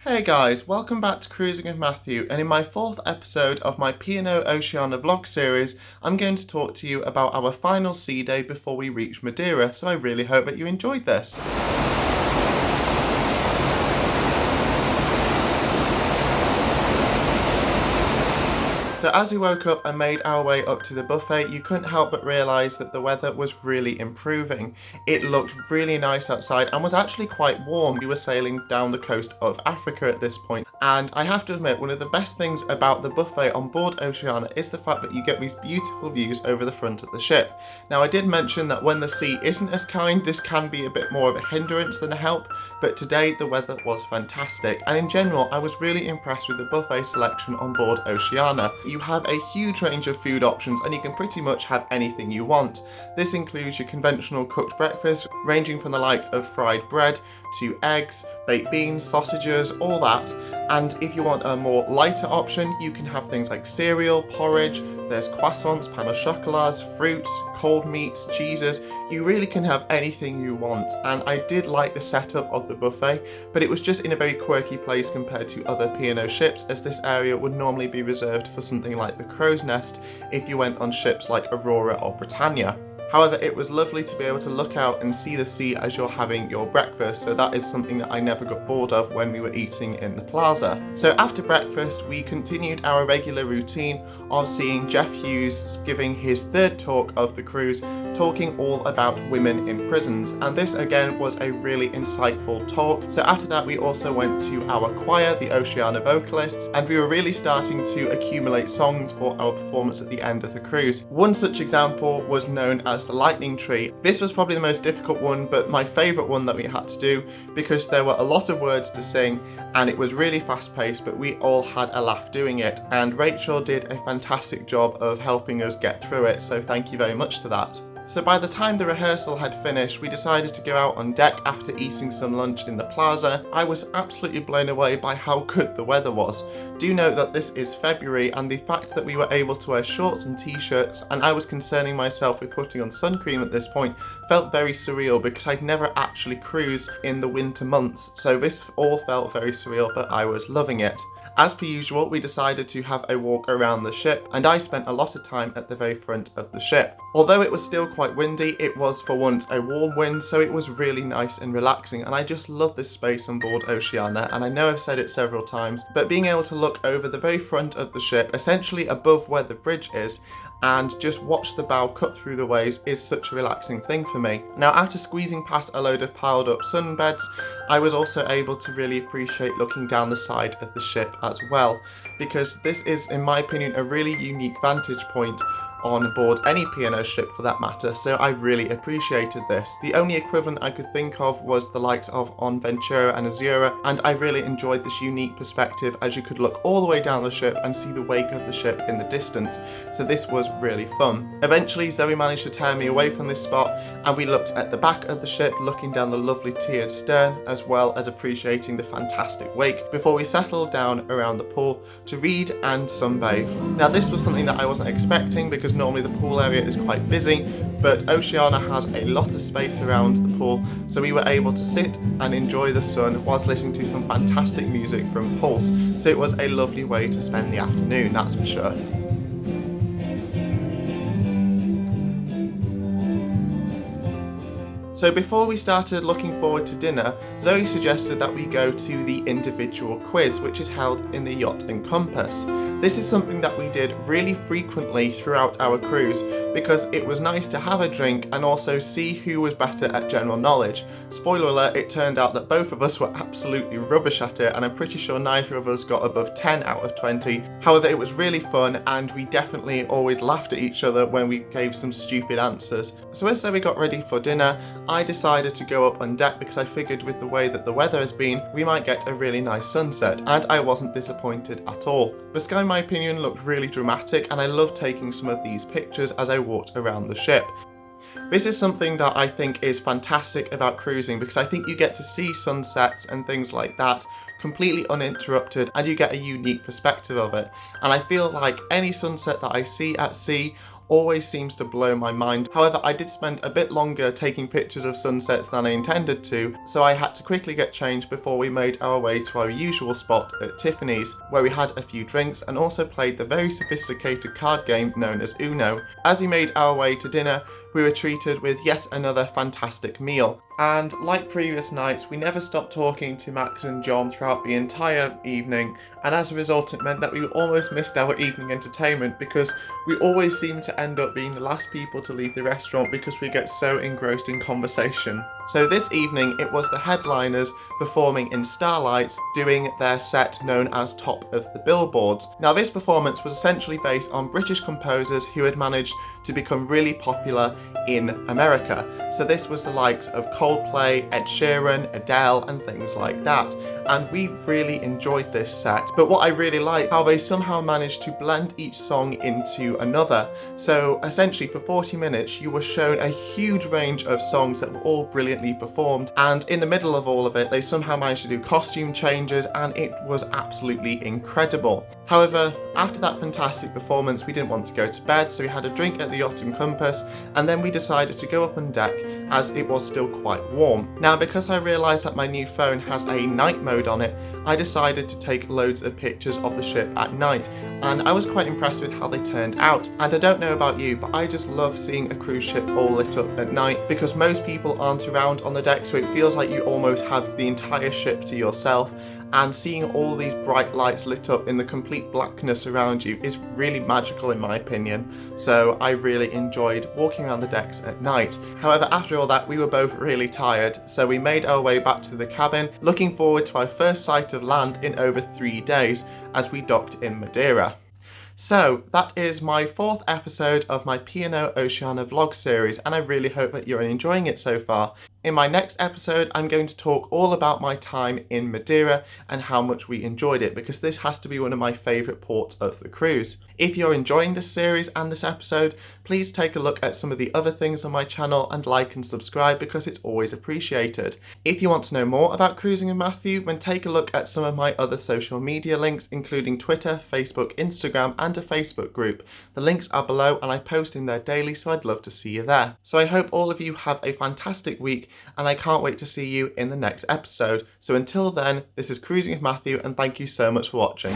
Hey guys, welcome back to Cruising with Matthew, and in my fourth episode of my P&O Oceana vlog series, I'm going to talk to you about our final sea day before we reach Madeira, so I really hope that you enjoyed this. So as we woke up and made our way up to the buffet, you couldn't help but realise that the weather was really improving. It looked really nice outside and was actually quite warm. We were sailing down the coast of Africa at this point, and I have to admit, one of the best things about the buffet on board Oceana is the fact that you get these beautiful views over the front of the ship. Now, I did mention that when the sea isn't as kind, this can be a bit more of a hindrance than a help, but today the weather was fantastic, and in general I was really impressed with the buffet selection on board Oceana. You have a huge range of food options and you can pretty much have anything you want. This includes your conventional cooked breakfast, ranging from the likes of fried bread to eggs, baked beans, sausages, all that. And if you want a more lighter option, you can have things like cereal, porridge, there's croissants, pain au chocolats, fruits, cold meats, cheeses. You really can have anything you want, and I did like the setup of the buffet, but it was just in a very quirky place compared to other P&O ships, as this area would normally be reserved for something like the Crow's Nest if you went on ships like Aurora or Britannia. However, it was lovely to be able to look out and see the sea as you're having your breakfast, so that is something that I never got bored of when we were eating in the plaza. So after breakfast, we continued our regular routine of seeing Jeff Hughes giving his third talk of the cruise, talking all about women in prisons, and this again was a really insightful talk. So after that, we also went to our choir, the Oceana vocalists, and we were really starting to accumulate songs for our performance at the end of the cruise. One such example was known as the lightning tree. This was probably the most difficult one, but my favourite one that we had to do, because there were a lot of words to sing and it was really fast paced, but we all had a laugh doing it, and Rachel did a fantastic job of helping us get through it, so thank you very much to that. So by the time the rehearsal had finished, we decided to go out on deck after eating some lunch in the plaza. I was absolutely blown away by how good the weather was. Do note that this is February, and the fact that we were able to wear shorts and t-shirts, and I was concerning myself with putting on sun cream at this point, felt very surreal because I'd never actually cruised in the winter months. So this all felt very surreal, but I was loving it. As per usual, we decided to have a walk around the ship, and I spent a lot of time at the very front of the ship. Although it was still quite windy, it was for once a warm wind, so it was really nice and relaxing, and I just love this space on board Oceana, and I know I've said it several times, but being able to look over the very front of the ship, essentially above where the bridge is, and just watch the bow cut through the waves is such a relaxing thing for me. Now, after squeezing past a load of piled up sunbeds, I was also able to really appreciate looking down the side of the ship as well, because this is, in my opinion, a really unique vantage point on board any P&O ship for that matter, so I really appreciated this. The only equivalent I could think of was the likes of on Ventura and Azura, and I really enjoyed this unique perspective as you could look all the way down the ship and see the wake of the ship in the distance, so this was really fun. Eventually, Zoe managed to tear me away from this spot, and we looked at the back of the ship, looking down the lovely tiered stern, as well as appreciating the fantastic wake, before we settled down around the pool to read and sunbathe. Now, this was something that I wasn't expecting, because normally the pool area is quite busy, but Oceana has a lot of space around the pool, so we were able to sit and enjoy the sun whilst listening to some fantastic music from Pulse, so it was a lovely way to spend the afternoon, that's for sure. So before we started looking forward to dinner, Zoe suggested that we go to the individual quiz, which is held in the Yacht and Compass. This is something that we did really frequently throughout our cruise, because it was nice to have a drink and also see who was better at general knowledge. Spoiler alert, it turned out that both of us were absolutely rubbish at it, and I'm pretty sure neither of us got above 10 out of 20. However, it was really fun, and we definitely always laughed at each other when we gave some stupid answers. So as Zoe got ready for dinner, I decided to go up on deck because I figured with the way that the weather has been, we might get a really nice sunset, and I wasn't disappointed at all. The sky, in my opinion, looked really dramatic, and I loved taking some of these pictures as I walked around the ship. This is something that I think is fantastic about cruising, because I think you get to see sunsets and things like that completely uninterrupted, and you get a unique perspective of it. And I feel like any sunset that I see at sea always seems to blow my mind. However, I did spend a bit longer taking pictures of sunsets than I intended to, so I had to quickly get changed before we made our way to our usual spot at Tiffany's, where we had a few drinks and also played the very sophisticated card game known as Uno. As we made our way to dinner, we were treated with yet another fantastic meal. And like previous nights, we never stopped talking to Max and John throughout the entire evening, and as a result it meant that we almost missed our evening entertainment because we always seem to end up being the last people to leave the restaurant because we get so engrossed in conversation. So this evening it was the headliners performing in Starlights, doing their set known as Top of the Billboards. Now this performance was essentially based on British composers who had managed to become really popular in America. So this was the likes of Coldplay, Ed Sheeran, Adele and things like that. And we really enjoyed this set. But what I really liked, how they somehow managed to blend each song into another. So essentially for 40 minutes you were shown a huge range of songs that were all brilliantly performed, and in the middle of all of it they somehow managed to do costume changes and it was absolutely incredible. However, after that fantastic performance we didn't want to go to bed, so we had a drink at the Yacht and Compass and then we decided to go up on deck as it was still quite warm. Now because I realised that my new phone has a night mode on it, I decided to take loads of pictures of the ship at night, and I was quite impressed with how they turned out. And I don't know about you, but I just love seeing a cruise ship all lit up at night because most people aren't around on the deck, so it feels like you almost have the entire ship to yourself. And seeing all these bright lights lit up in the complete blackness around you is really magical in my opinion. So I really enjoyed walking around the decks at night. However, after all that, we were both really tired, so we made our way back to the cabin, looking forward to our first sight of land in over 3 days as we docked in Madeira. So that is my 4th episode of my P&O Oceana vlog series, and I really hope that you're enjoying it so far. In my next episode, I'm going to talk all about my time in Madeira and how much we enjoyed it, because this has to be one of my favourite ports of the cruise. If you're enjoying this series and this episode, please take a look at some of the other things on my channel and like and subscribe because it's always appreciated. If you want to know more about cruising with Matthew, then take a look at some of my other social media links, including Twitter, Facebook, Instagram and a Facebook group. The links are below and I post in there daily, so I'd love to see you there. So I hope all of you have a fantastic week, and I can't wait to see you in the next episode. So until then, this is Cruising with Matthew and thank you so much for watching.